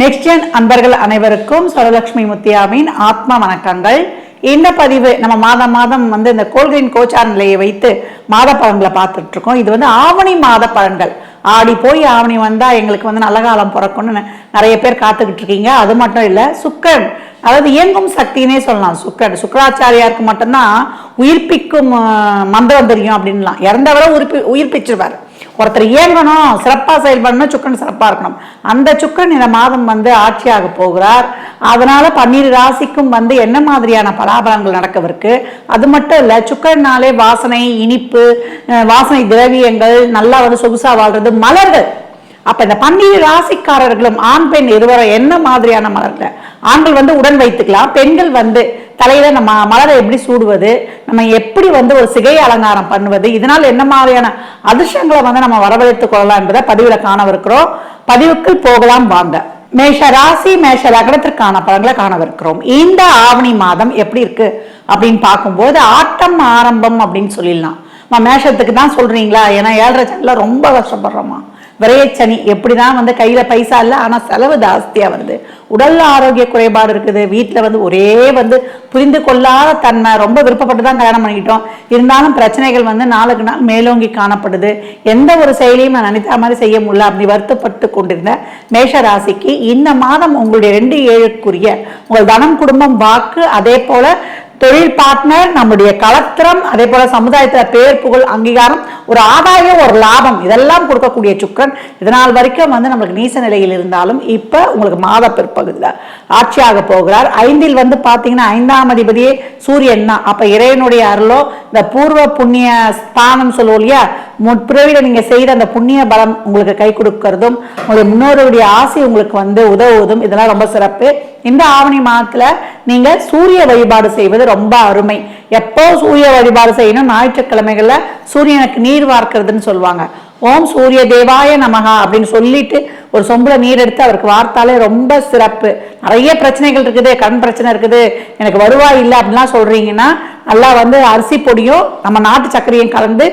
Next gen அன்பர்கள் அனைவருக்கும் சரலட்சுமி முத்தியாவின் ஆத்மா வணக்கங்கள். இந்த பதிவு நம்ம மாதம் இந்த கோல்கிரீன் கோச்சார் நிலையை வைத்து மாத பலன்களை பார்த்துட்டு இருக்கோம். இது ஆவணி மாத பலன்கள். ஆடி போய் ஆவணி வந்தா எங்களுக்கு நல்ல காலம் பிறக்கும்னு நிறைய பேர் காத்துக்கிட்டு இருக்கீங்க. அது மட்டும் இல்லை, சுக்கிரன் அதாவது இயங்கும் சக்தினே சொல்லலாம். சுக்கராச்சாரியாருக்கு மட்டும்தான் உயிர்ப்பிக்கும் மந்திரம் தெரியும் அப்படின்லாம். இறந்தவரை உயிர்ப்பிச்சிருவார். ஒருத்தர் இயங்கணும், சிறப்பாக செயல்படணும், சுக்கரன் சிறப்பாக இருக்கணும். அந்த சுக்கரன் இந்த மாதம் ஆட்சியாக போகிறார். அதனால 12 ராசிக்கும் என்ன மாதிரியான பலாபலங்கள் நடக்கவிருக்கு. அது மட்டும் இல்லை, சுக்கரனாலே வாசனை, இனிப்பு, வாசனை திரவியங்கள், நல்லா சொகுசா வாழ்றது, மலர்கள். அப்ப இந்த 12 ராசிக்காரர்களும் ஆண் பெண் இருவரும் என்ன மாதிரியான மலர்கள், ஆண்கள் உடன் வைத்துக்கலாம், பெண்கள் தலையில நம்ம மலரை எப்படி சூடுவது, நம்ம எப்படி ஒரு சிகை அலங்காரம் பண்ணுவது, இதனால் என்ன மாதிரியான அதிர்ஷ்டங்களை நம்ம வரவழைத்துக் கொள்ளலாம் என்பதை பதிவுல காணவிருக்கிறோம். பதிவுக்குள் போகலாம் வாங்க. மேஷ ராசி மேஷ லக்னத்திற்கான பலன்களை காணவிருக்கிறோம். இந்த ஆவணி மாதம் எப்படி இருக்கு அப்படின்னு பார்க்கும்போது ஆட்டம் ஆரம்பம் அப்படின்னு சொல்லிடலாம். மேஷத்துக்கு தான் சொல்றீங்களா? ஏன்னா 7.5 சனில ரொம்ப கஷ்டப்படுறோமா. விரையச்சனி எப்படிதான் கையில பைசா இல்லை, ஆனா செலவு ஜாஸ்தியா வருது. உடல் ஆரோக்கிய குறைபாடு இருக்குது. வீட்டுல ஒரே புரிந்து கொள்ளாத தன்மை, ரொம்ப விருப்பப்பட்டு தான் கல்யாணம் பண்ணிக்கிட்டோம், இருந்தாலும் பிரச்சனைகள் நாளுக்கு நாள் மேலோங்கி காணப்படுது. எந்த ஒரு செயலையும் நான் நினைத்த மாதிரி செய்ய முடியல அப்படி வருத்தப்பட்டு கொண்டிருந்த மேஷ ராசிக்கு இந்த மாதம் உங்களுடைய 2-7க்குரிய உங்கள் தனம், குடும்பம், வாக்கு, அதே போல தொழில் பார்ட்னர், நம்முடைய கலத்திரம், அதே போல சமுதாயத்துல பேர், புகழ், அங்கீகாரம், ஒரு ஆதாயம், ஒரு லாபம், இதெல்லாம் கொடுக்கக்கூடிய சுக்கிரன் இதனால் வரைக்கும் நம்மளுக்கு நீச நிலையில் இருந்தாலும் இப்ப உங்களுக்கு மாத பிற்பகுதியில் ஆட்சியாக போகிறார். 5ல் பாத்தீங்கன்னா 5ஆம் அதிபதியே சூரியன் தான். அப்ப இறைவனுடைய அருளோ, இந்த பூர்வ புண்ணிய ஸ்தானம் சொல்லுவோம் இல்லையா, முற்பிறவில நீங்க செய்த அந்த புண்ணிய பலம் உங்களுக்கு கை கொடுக்கறதும், உங்களுடைய முன்னோருடைய ஆசை உங்களுக்கு உதவுவதும், இதெல்லாம் ரொம்ப சிறப்பு. இந்த ஆவணி மாதத்துல நீங்க சூரிய வழிபாடு செய்வது ரொம்ப அருமை. எப்போ சூரிய வழிபாடு செய்யணும்? ஞாயிற்றுக்கிழமைகள்ல சூரியனுக்கு நீர் வார்க்கிறதுன்னு சொல்லுவாங்க. ஓம் சூரிய தேவாய நமகா அப்படின்னு சொல்லிட்டு ஒரு சொம்புல நீர் எடுத்து அவருக்கு வார்த்தாலே ரொம்ப சிறப்பு. நிறைய பிரச்சனைகள் இருக்குது, கண் பிரச்சனை இருக்குது, எனக்கு வருவாய் இல்லை அப்படின்லாம் சொல்றீங்கன்னா நல்லா அரிசி பொடியும் நம்ம நாட்டு சர்க்கரையும் கலந்து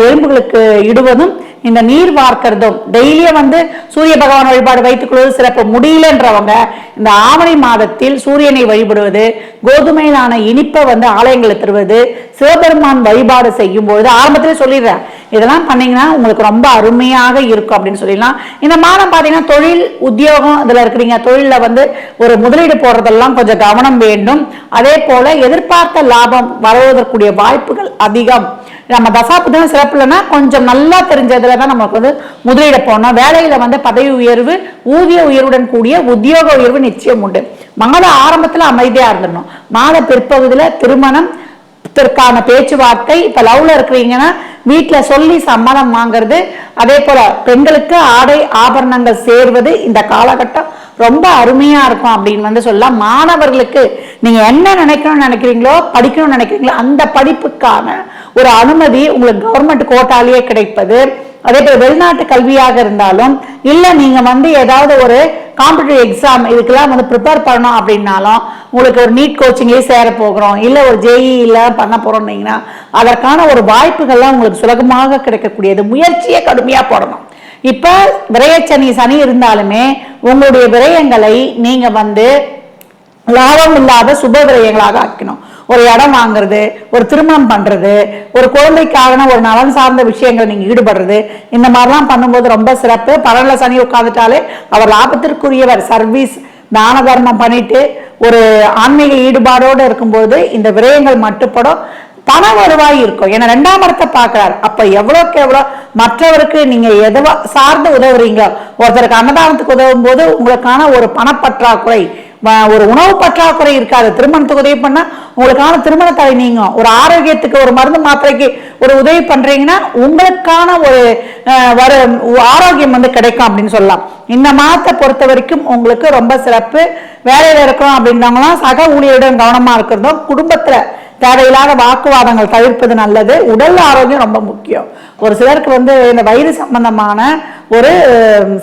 எலும்புகளுக்கு இடுவதும், இந்த நீர் வார்க்கிறதும், டெய்லியும் சூரிய பகவான் வழிபாடு வைத்துக் கொள்வது சிறப்பு. முடியலன்றவங்க இந்த ஆவணி மாதத்தில் சூரியனை வழிபடுவது, கோதுமையிலான இனிப்பை ஆலயங்களை தருவது, சிவபெருமான் வழிபாடு செய்யும் பொழுது ஆரம்பத்திலே சொல்லிடுறேன், இதெல்லாம் பண்ணீங்கன்னா உங்களுக்கு ரொம்ப அருமையாக இருக்கும் அப்படின்னு சொல்லிடலாம். இந்த மாதம் பாத்தீங்கன்னா தொழில், உத்தியோகம் இதுல இருக்கிறீங்க, தொழில ஒரு முதலீடு போடுறதெல்லாம் கொஞ்சம் கவனம் வேண்டும். அதே போல எதிர்பார்த்த லாபம் வருவதற்குரிய வாய்ப்புகள் அதிகம். நம்ம தசாபுத்தம் சிறப்பு இல்லைன்னா கொஞ்சம் நல்லா தெரிஞ்சதுல தான் நமக்கு முதலீடு போனோம். வேலையில பதவி உயர்வு, ஊதிய உயர்வுடன் கூடிய உத்தியோக உயர்வு நிச்சயம் உண்டு. மாத ஆரம்பத்துல அமைதியா இருந்துடணும். மாத பிற்பகுதியில திருமணம் ான பேச்சுவார்த்தை. இப்ப லவ்ல இருக்கிறீங்கன்னா வீட்டுல சொல்லி சம்மதம் வாங்குறது, அதே போல பெண்களுக்கு ஆடை ஆபரணங்கள் சேர்வது இந்த காலகட்டம் ரொம்ப அருமையா இருக்கும் அப்படின்னு சொல்லலாம். மாணவர்களுக்கு நீங்க என்ன நினைக்கிறீங்களோ, படிக்கணும்னு நினைக்கிறீங்களோ அந்த படிப்புக்கான ஒரு அனுமதி உங்களுக்கு கவர்மெண்ட் கோட்டாலேயே கிடைப்பது. அதே போல வெளிநாட்டு கல்வியாக இருந்தாலும் இல்ல, நீங்க ஏதாவது ஒரு காம்படிட்டிவ் எக்ஸாம் இதுக்கெல்லாம் ப்ரிப்பேர் பண்ணணும் அப்படின்னாலும், உங்களுக்கு ஒரு நீட் கோச்சிங்லேயே சேர போகிறோம், இல்லை ஒரு ஜேஇல பண்ண போறோம்னீங்கன்னா அதற்கான ஒரு வாய்ப்புகள்லாம் உங்களுக்கு சுலபமாக கிடைக்கக்கூடியது. முயற்சியை கடுமையா போடணும். இப்ப விரயச்சனி சனி இருந்தாலுமே உங்களுடைய விரயங்களை நீங்க லாபம் இல்லாத சுப விரயங்களாக ஆக்கணும். ஒரு இடம் வாங்குறது, ஒரு திருமணம் பண்றது, ஒரு குழந்தைக்காக ஒரு நலன் சார்ந்த விஷயங்களை நீங்க ஈடுபடுறது, இந்த மாதிரிலாம் பண்ணும்போது ரொம்ப சிறப்பு. பலன்ல சனி உட்காந்துட்டாலே அவர் லாபத்திற்குரியவர். சர்வீஸ், தான தர்மம் பண்ணிட்டு ஒரு ஆன்மீக ஈடுபாடோடு இருக்கும்போது இந்த விரயங்கள் மட்டுப்படும், பண வருவாய் இருக்கும். ஏன்னா 2ஆம் இடத்தை பார்க்கிறார். அப்ப எவ்வளவுக்கு எவ்வளவு மற்றவருக்கு நீங்க எதுவா சார்ந்து உதவுறீங்க, ஒருத்தருக்கு அன்னதானத்துக்கு உதவும் போது உங்களுக்கான ஒரு பணப்பற்றாக்குறை, ஒரு உணவு பற்றாக்குறை இருக்காது. திருமணத்துக்கு உதவி பண்ணா உங்களுக்கான திருமண தடை நீங்கும். ஒரு ஆரோக்கியத்துக்கு, ஒரு மருந்து மாத்திரைக்கு ஒரு உதவி பண்றீங்கன்னா உங்களுக்கான ஒரு ஆரோக்கியம் கிடைக்கும் அப்படின்னு சொல்லலாம். இந்த மாதத்தை பொறுத்த வரைக்கும் உங்களுக்கு ரொம்ப சிறப்பு. வேலையில இருக்கிறோம் அப்படின்றவங்களாம் சக ஊழியருடன் கவனமா இருக்கிறதும், குடும்பத்துல தேவையில்லாத வாக்குவாதங்கள் தவிர்ப்பது நல்லது. உடல் ஆரோக்கியம் ரொம்ப முக்கியம். ஒரு சிலருக்கு இந்த வயிறு சம்பந்தமான ஒரு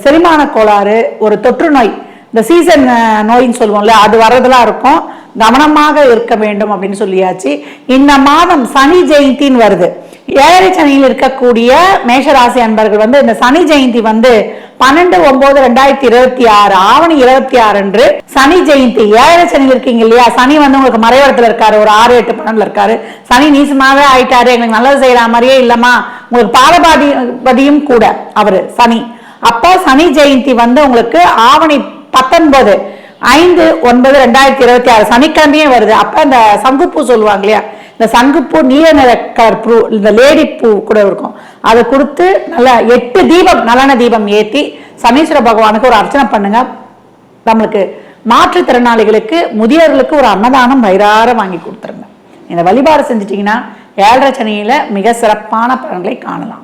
செரிமான கோளாறு, ஒரு தொற்று நோய், இந்த சீசன் நோயின்னு சொல்லுவோம்ல, அது வர்றதெல்லாம் இருக்கும். கவனமாக இருக்க வேண்டும் அப்படின்னு சொல்லியாச்சு. இந்த மாதம் சனி ஜெயந்தின்னு வருது. 7.5 சனியில் இருக்கக்கூடிய மேஷராசி அன்பர்கள் இந்த சனி ஜெயந்தி 12/9/2026 ஆவணி 26 அன்று சனி ஜெயந்தி. 7 சனி இருக்கீங்க இல்லையா, சனி வந்து உங்களுக்கு மறைவடத்துல இருக்காரு, ஒரு 6-8 பன்னெண்டுல இருக்காரு. சனி நீசமாவே ஆயிட்டாரு, எங்களுக்கு நல்லது செய்யற மாதிரியே இல்லமா, உங்களுக்கு பாதபாதியும் கூட அவரு சனி. அப்ப சனி ஜெயந்தி வந்து உங்களுக்கு ஆவணி 19/5/9/2026 சனிக்கிழமையே வருது. அப்ப இந்த சங்குப்பூ சொல்லுவாங்க இல்லையா, இந்த சங்குப்பூ நீல நிற கலர் பூ, இந்த லேடி பூ கூட இருக்கும், அதை கொடுத்து நல்லா 8 தீபம் நல்லெண்ணெய் தீபம் ஏற்றி சனீஸ்வர பகவானுக்கு ஒரு அர்ச்சனை பண்ணுங்க. நம்மளுக்கு மாற்றுத்திறனாளிகளுக்கு முதியோர்களுக்கு ஒரு அன்னதானம் வயிறார வாங்கி கொடுத்துருங்க. இந்த வழிபாடு செஞ்சிட்டீங்கன்னா 7.5 சனியில மிக சிறப்பான பலன்களை காணலாம்.